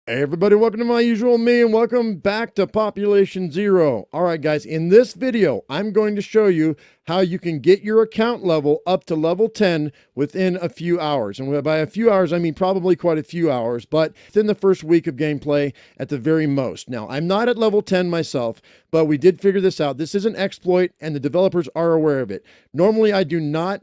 Hey everybody, welcome to My Usual Me and welcome back to Population Zero. All right, guys, in this video, I'm going to show you how you can get your account level up to level 10 within a few hours. And by a few hours, I mean probably quite a few hours, but within the first week of gameplay at the very most. Now, I'm not at level 10 myself, but we did figure this out. This is an exploit and the developers are aware of it. Normally, I do not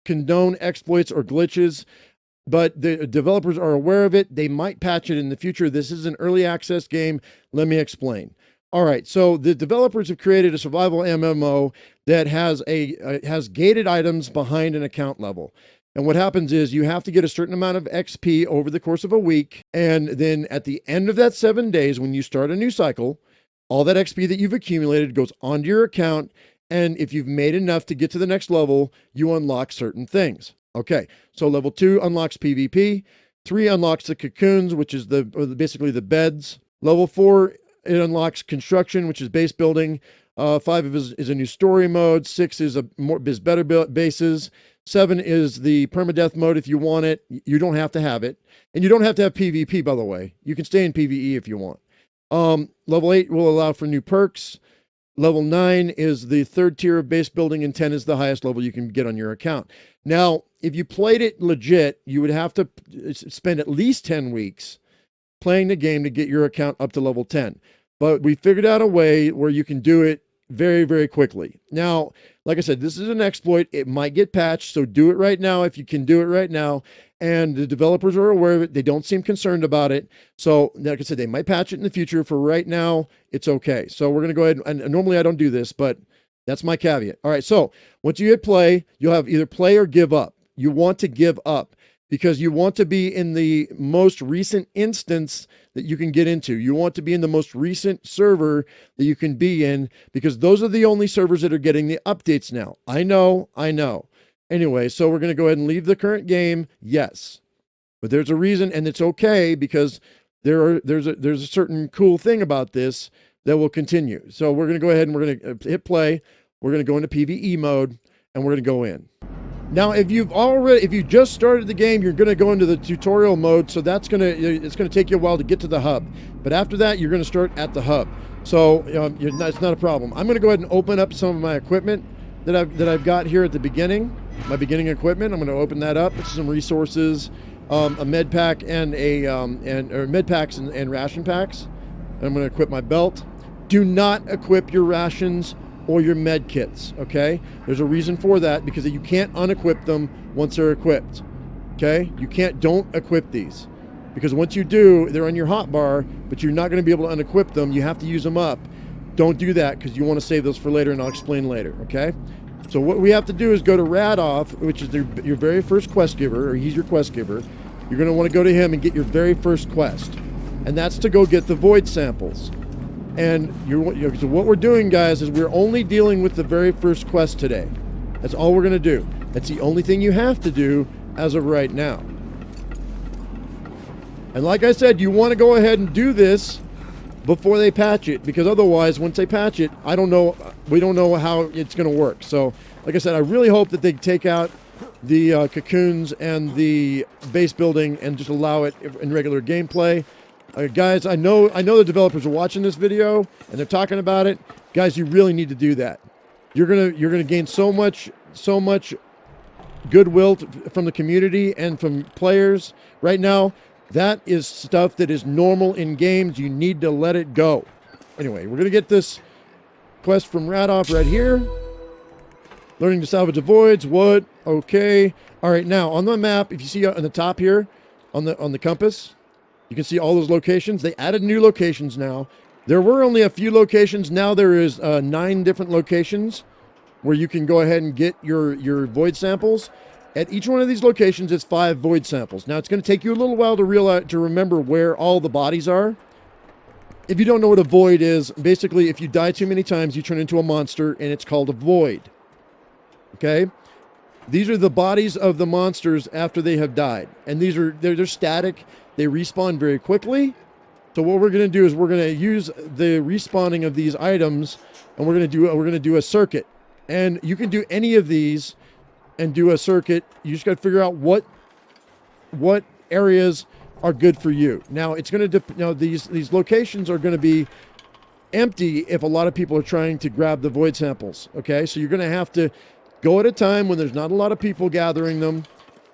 condone exploits or glitches, but the developers are aware of it. They might patch it in the future. This is an early access game. Let me explain. All right, so the developers have created a survival MMO that has gated items behind an account level. And what happens is you have to get a certain amount of XP over the course of a week, and then at the end of that 7 days, when you start a new cycle, all that XP that you've accumulated goes onto your account, and if you've made enough to get to the next level, you unlock certain things. Okay, so level 2 unlocks PvP, 3 unlocks the cocoons, which is basically the beds. Level 4, it unlocks construction, which is base building. 5 is a new story mode. 6 is better bases. 7 is the permadeath mode if you want it. You don't have to have it. And you don't have to have PvP, by the way. You can stay in PvE if you want. Level 8 will allow for new perks. Level 9 is the third tier of base building, and 10 is the highest level you can get on your account. Now, if you played it legit, you would have to spend at least 10 weeks playing the game to get your account up to level 10. But we figured out a way where you can do it very, very quickly. Now, like I said, this is an exploit. It might get patched, so do it right now if you can do it right now. And the developers are aware of it. They don't seem concerned about it. So, like I said, they might patch it in the future. For right now, it's okay. So we're going to go ahead, and normally I don't do this, but that's my caveat. All right, so once you hit play, you'll have either play or give up. You want to give up because you want to be in the most recent instance that you can get into. You want to be in the most recent server that you can be in because those are the only servers that are getting the updates now. I know. Anyway, so we're going to go ahead and leave the current game. Yes, but there's a reason, and it's okay because there's a certain cool thing about this that will continue. So we're going to go ahead and we're going to hit play. We're going to go into PvE mode, and we're going to go in. Now, if you just started the game, you're going to go into the tutorial mode, so it's going to take you a while to get to the hub. But after that, you're going to start at the hub. So it's not a problem. I'm going to go ahead and open up some of my equipment that I've got here at the beginning. My beginning equipment. I'm going to open that up. It's some resources, a med pack and med packs and ration packs. And I'm going to equip my belt. Do not equip your rations or your med kits, okay? There's a reason for that because you can't unequip them once they're equipped, okay? Don't equip these because once you do, they're on your hotbar, but you're not going to be able to unequip them. You have to use them up. Don't do that because you want to save those for later, and I'll explain later, okay? So what we have to do is go to Radoff, which is your very first quest giver, or he's your quest giver. You're going to want to go to him and get your very first quest, and that's to go get the void samples. And so what we're doing, guys, is we're only dealing with the very first quest today. That's all we're going to do. That's the only thing you have to do as of right now. And like I said, you want to go ahead and do this before they patch it, because otherwise, once they patch it, we don't know how it's going to work. So, like I said, I really hope that they take out the cocoons and the base building and just allow it in regular gameplay. Guys, I know the developers are watching this video and they're talking about it. Guys, you really need to do that. You're gonna gain so much goodwill from the community and from players. Right now, that is stuff that is normal in games. You need to let it go. Anyway, we're gonna get this quest from Radoff right here. Learning to salvage the voids. What? Okay. All right. Now on the map, if you see on the top here, on the compass, you can see all those locations. They added new locations now. There were only a few locations. Now there is 9 different locations where you can go ahead and get your void samples. At each one of these locations, it's 5 void samples. Now it's going to take you a little while to remember where all the bodies are. If you don't know what a void is, basically, if you die too many times, you turn into a monster, and it's called a void. Okay? These are the bodies of the monsters after they have died, and they're static. They respawn very quickly. So what we're going to do is we're going to use the respawning of these items, and we're going to do a circuit. And you can do any of these and do a circuit. You just got to figure out what areas are good for you. Now, it's going to, these locations are going to be empty if a lot of people are trying to grab the void samples. Okay, so you're going to have to go at a time when there's not a lot of people gathering them.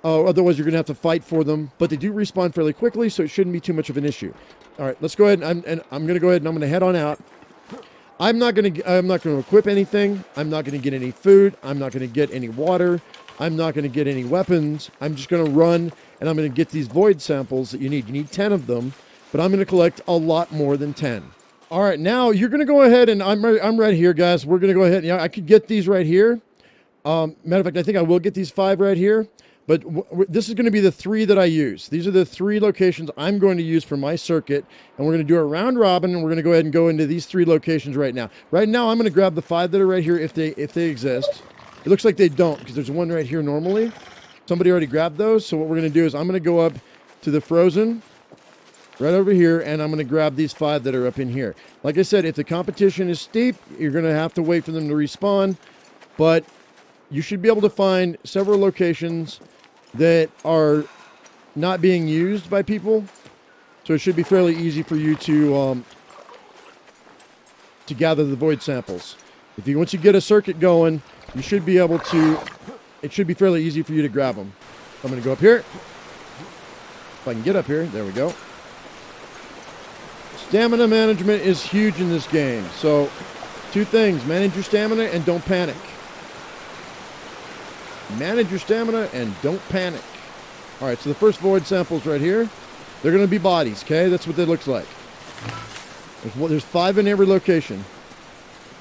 Otherwise, you're going to have to fight for them. But they do respawn fairly quickly, so it shouldn't be too much of an issue. All right, let's go ahead, and I'm going to go ahead and I'm going to head on out. I'm not going to equip anything. I'm not going to get any food. I'm not going to get any water. I'm not going to get any weapons. I'm just going to run, and I'm going to get these void samples that you need. You need 10 of them, but I'm going to collect a lot more than 10. All right, now you're going to go ahead, and I'm right here, guys. We're going to go ahead. Yeah, I could get these right here. Matter of fact, I think I will get these 5 right here. But this is going to be the 3 that I use. These are the 3 locations I'm going to use for my circuit. And we're going to do a round robin, and we're going to go ahead and go into these 3 locations right now. Right now, I'm going to grab the 5 that are right here if they exist. It looks like they don't, because there's one right here normally. Somebody already grabbed those. So what we're going to do is I'm going to go up to the frozen right over here, and I'm going to grab these 5 that are up in here. Like I said, if the competition is steep, you're going to have to wait for them to respawn. But you should be able to find several locations that are not being used by people, so it should be fairly easy for you to gather the void samples. Once you get a circuit going, you should be able to. It should be fairly easy for you to grab them. I'm going to go up here. If I can get up here, there we go. Stamina management is huge in this game. So, 2 things: manage your stamina and don't panic. Manage your stamina and don't panic. All right, so the first void samples right here, they're going to be bodies, okay? That's what they look like. There's 5 in every location.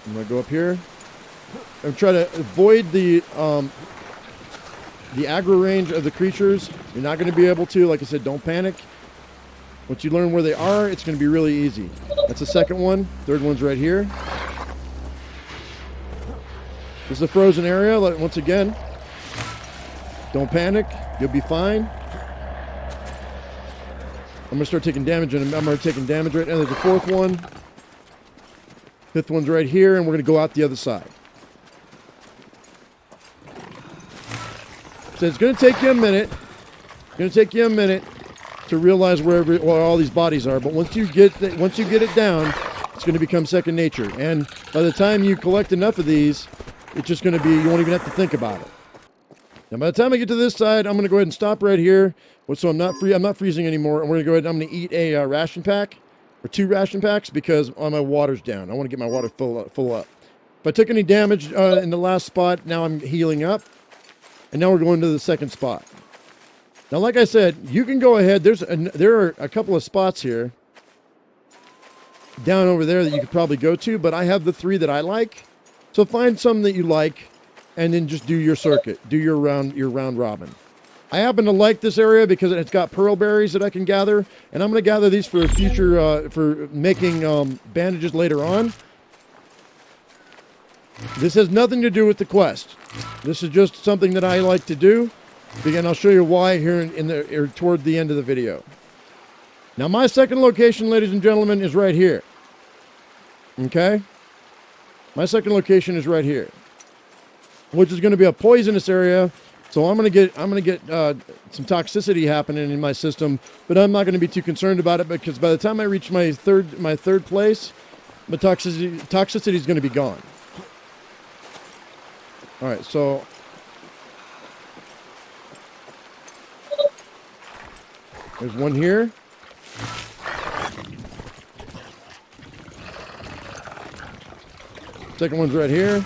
I'm going to go up here. I'm trying to avoid the aggro range of the creatures. You're not going to be able to. Like I said, don't panic. Once you learn where they are, it's going to be really easy. That's the second one. Third one's right here. This is the frozen area. Once again, don't panic. You'll be fine. I'm going to start taking damage, and I'm already taking damage right now. There's a 4th one. 5th one's right here, and we're going to go out the other side. So it's going to take you a minute. It's going to take you a minute to realize where all these bodies are. But once you get it down, it's going to become second nature. And by the time you collect enough of these, it's just going to be, you won't even have to think about it. Now, by the time I get to this side, I'm going to go ahead and stop right here. So I'm not freezing anymore. And we're going to go ahead and I'm going to eat a ration pack, or 2 ration packs, because my water's down. I want to get my water full up. If I took any damage in the last spot, now I'm healing up. And now we're going to the second spot. Now, like I said, you can go ahead. There are a couple of spots here down over there that you could probably go to, but I have the 3 that I like. So find some that you like, and then just do your circuit, do your round robin. I happen to like this area because it's got pearl berries that I can gather, and I'm going to gather these for future for making bandages later on. This has nothing to do with the quest. This is just something that I like to do. Again, I'll show you why here toward the end of the video. Now, my second location, ladies and gentlemen, is right here. Okay? My second location is right here, which is going to be a poisonous area. So I'm going to get some toxicity happening in my system, but I'm not going to be too concerned about it, because by the time I reach my third place, the toxicity is going to be gone. All right, so there's one here. Second one's right here.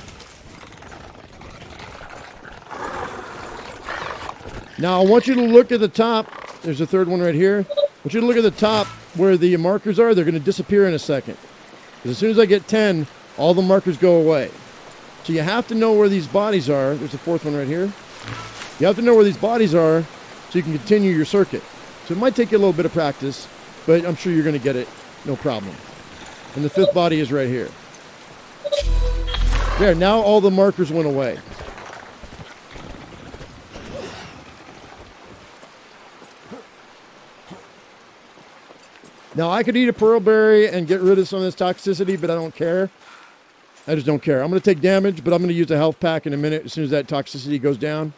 Now, I want you to look at the top. There's a third one right here. I want you to look at the top where the markers are. They're going to disappear in a second. Because as soon as I get 10, all the markers go away. So you have to know where these bodies are. There's a 4th one right here. You have to know where these bodies are so you can continue your circuit. So it might take you a little bit of practice, but I'm sure you're going to get it, no problem. And the 5th body is right here. There, now all the markers went away. Now, I could eat a pearl berry and get rid of some of this toxicity, but I don't care. I just don't care. I'm going to take damage, but I'm going to use a health pack in a minute as soon as that toxicity goes down.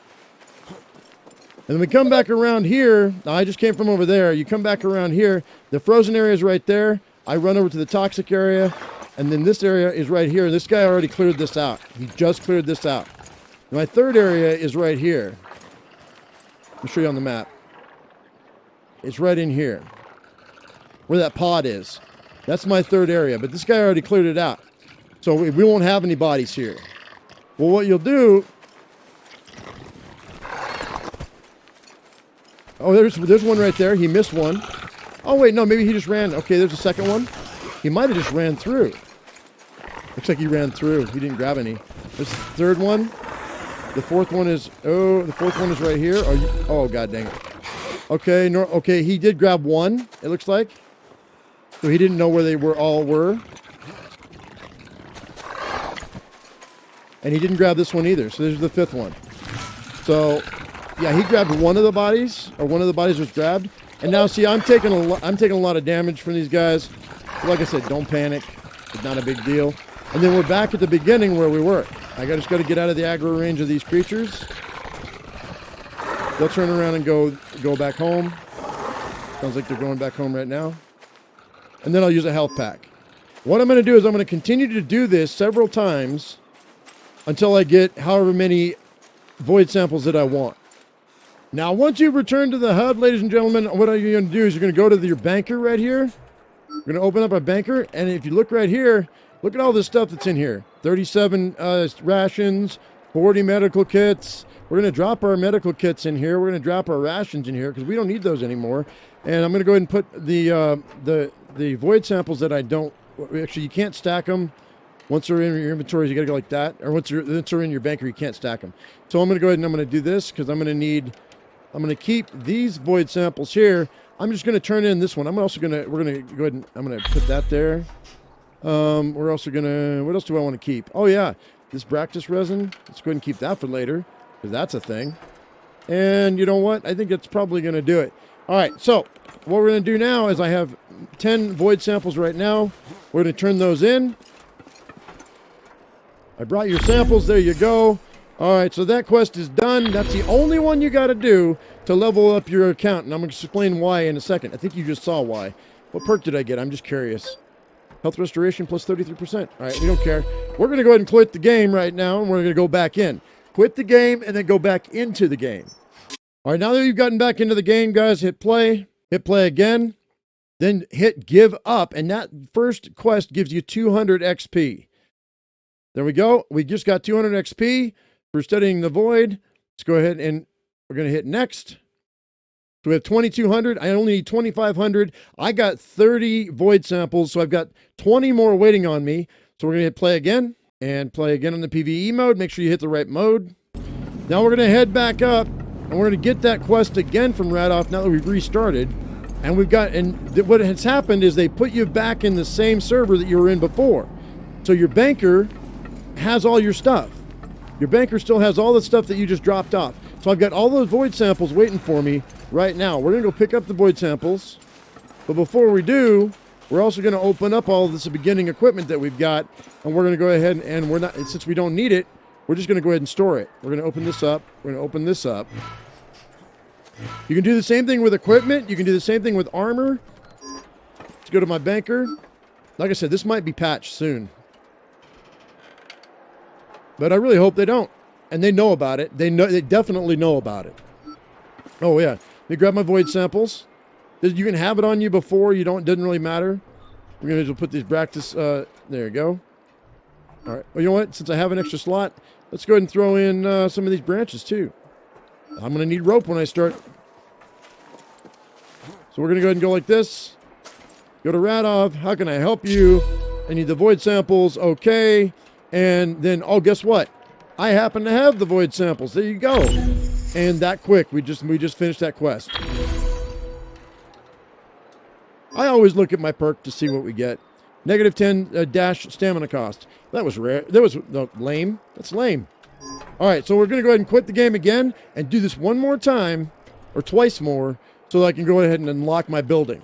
And then we come back around here. I just came from over there. You come back around here. The frozen area is right there. I run over to the toxic area. And then this area is right here. This guy already cleared this out. He just cleared this out. My third area is right here. I'll show you on the map. It's right in here. Where that pod is. That's my third area. But this guy already cleared it out. So we won't have any bodies here. Well, what you'll do... Oh, there's one right there. He missed one. Oh, wait, no, maybe he just ran. Okay, there's a second one. He might have just ran through. Looks like he ran through. He didn't grab any. There's the third one. The fourth one is... Oh, the fourth one is right here. Oh, God dang it. Okay, okay, he did grab one, it looks like. So he didn't know where they all were. And he didn't grab this one either. So there's the fifth one. So... yeah, he grabbed one of the bodies, or one of the bodies was grabbed. And now, see, I'm taking a lot of damage from these guys. Like I said, don't panic. It's not a big deal. And then we're back at the beginning where we were. I just got to get out of the aggro range of these creatures. They'll turn around and go back home. Sounds like they're going back home right now. And then I'll use a health pack. What I'm going to do is I'm going to continue to do this several times until I get however many void samples that I want. Now, once you've returned to the hub, ladies and gentlemen, what are you going to do is you're going to go to your banker right here. You're going to open up a banker, and if you look right here, look at all this stuff that's in here. 37 rations, 40 medical kits. We're going to drop our medical kits in here. We're going to drop our rations in here because we don't need those anymore. And I'm going to go ahead and put the void samples that I don't... Actually, you can't stack them. Once they're in your inventories, you got to go like that. Or once they're in your banker, you can't stack them. So I'm going to go ahead and I'm going to do this because I'm going to keep these void samples here. I'm just going to turn in this one. We're going to go ahead and I'm going to put that there. We're also going to, what else do I want to keep? Oh yeah, this Bractus resin. Let's go ahead and keep that for later because that's a thing. And you know what? I think it's probably going to do it. All right, so what we're going to do now is I have 10 void samples right now. We're going to turn those in. I brought your samples. There you go. All right, so that quest is done. That's the only one you got to do to level up your account, and I'm going to explain why in a second. I think you just saw why. What perk did I get? I'm just curious. Health restoration plus 33%. All right, we don't care. We're going to go ahead and quit the game right now, and we're going to go back in. Quit the game, and then go back into the game. All right, now that you've gotten back into the game, guys, hit play. Hit play again. Then hit give up, and that first quest gives you 200 XP. There we go. We just got 200 XP. For studying the void. Let's go ahead and we're going to hit next. So we have 2,200. I only need 2,500. I got 30 void samples, so I've got 20 more waiting on me. So we're going to hit play again and play again on the PvE mode. Make sure you hit the right mode. Now we're going to head back up and we're going to get that quest again from Radoff now that we've restarted. And what has happened is they put you back in the same server that you were in before. So your banker has all your stuff. Your banker still has all the stuff that you just dropped off. So I've got all those void samples waiting for me right now. We're going to go pick up the void samples. But before we do, we're also going to open up all of this beginning equipment that we've got. And we're going to go ahead and we're not, since we don't need it, we're just going to go ahead and store it. We're going to open this up. We're going to open this up. You can do the same thing with equipment. You can do the same thing with armor. Let's go to my banker. Like I said, this might be patched soon. But I really hope they don't. And they know about it. They definitely know about it. Oh, yeah. Let me grab my void samples. You can have it on you before. Doesn't really matter. We're going to put these Bractus, there you go. All right. Well, you know what? Since I have an extra slot, let's go ahead and throw in some of these branches, too. I'm going to need rope when I start. So we're going to go ahead and go like this. Go to Radoff. How can I help you? I need the void samples. Okay. And then, oh, guess what? I happen to have the void samples. There you go. And that quick, we just finished that quest. I always look at my perk to see what we get. Negative 10 dash stamina cost. That was rare. That was lame. That's lame. All right, so we're going to go ahead and quit the game again and do this one more time, or twice more, so that I can go ahead and unlock my building.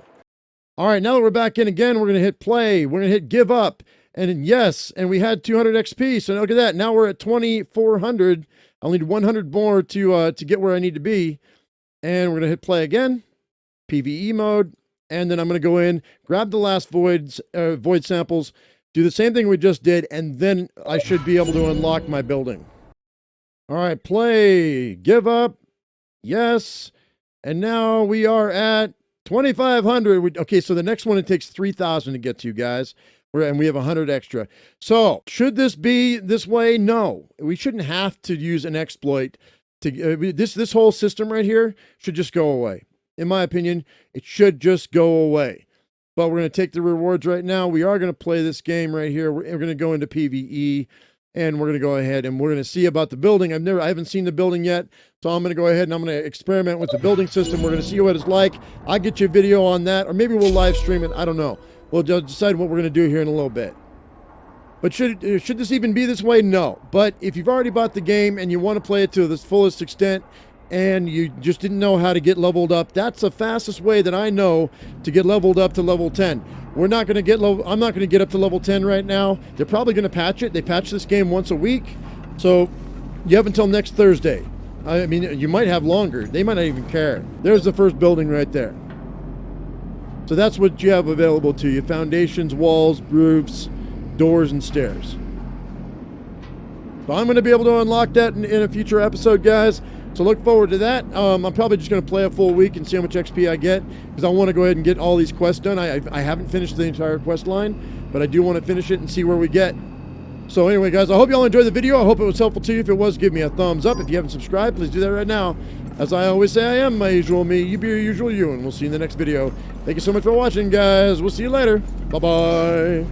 All right, now that we're back in again, we're going to hit play. We're going to hit give up. And yes, and we had 200 XP. So look at that. Now we're at 2,400. I'll need 100 more to get where I need to be. And we're going to hit play again, PvE mode. And then I'm going to go in, grab the last void samples, do the same thing we just did, and then I should be able to unlock my building. All right, play, give up, yes. And now we are at 2,500. Okay, so the next one, it takes 3,000 to get to, guys. And we have 100 extra. So should this be this way? No, we shouldn't have to use an exploit to this whole system right here should just go away. In my opinion, it should just go away. But we're going to take the rewards right now. We are going to play this game right here. We're going to go into PvE, and we're going to go ahead and we're going to see about the building. I haven't seen the building yet, so I'm going to go ahead and I'm going to experiment with the building system. We're going to see what it's like. I'll get you a video on that, or maybe we'll live stream it. I don't know. We'll decide what we're going to do here in a little bit. But should this even be this way? No. But if you've already bought the game and you want to play it to the fullest extent, and you just didn't know how to get leveled up, that's the fastest way that I know to get leveled up to level 10. We're not going to get I'm not going to get up to level 10 right now. They're probably going to patch it. They patch this game once a week. So you have until next Thursday. I mean, you might have longer. They might not even care. There's the first building right there. So that's what you have available to you. Foundations, walls, roofs, doors, and stairs. So I'm going to be able to unlock that in a future episode, guys. So look forward to that. I'm probably just going to play a full week and see how much XP I get, because I want to go ahead and get all these quests done. I haven't finished the entire quest line, but I do want to finish it and see where we get. So anyway, guys, I hope y'all enjoyed the video. I hope it was helpful to you. If it was, give me a thumbs up. If you haven't subscribed, please do that right now. As I always say, I am my usual me. You be your usual you, and we'll see you in the next video. Thank you so much for watching, guys. We'll see you later. Bye-bye.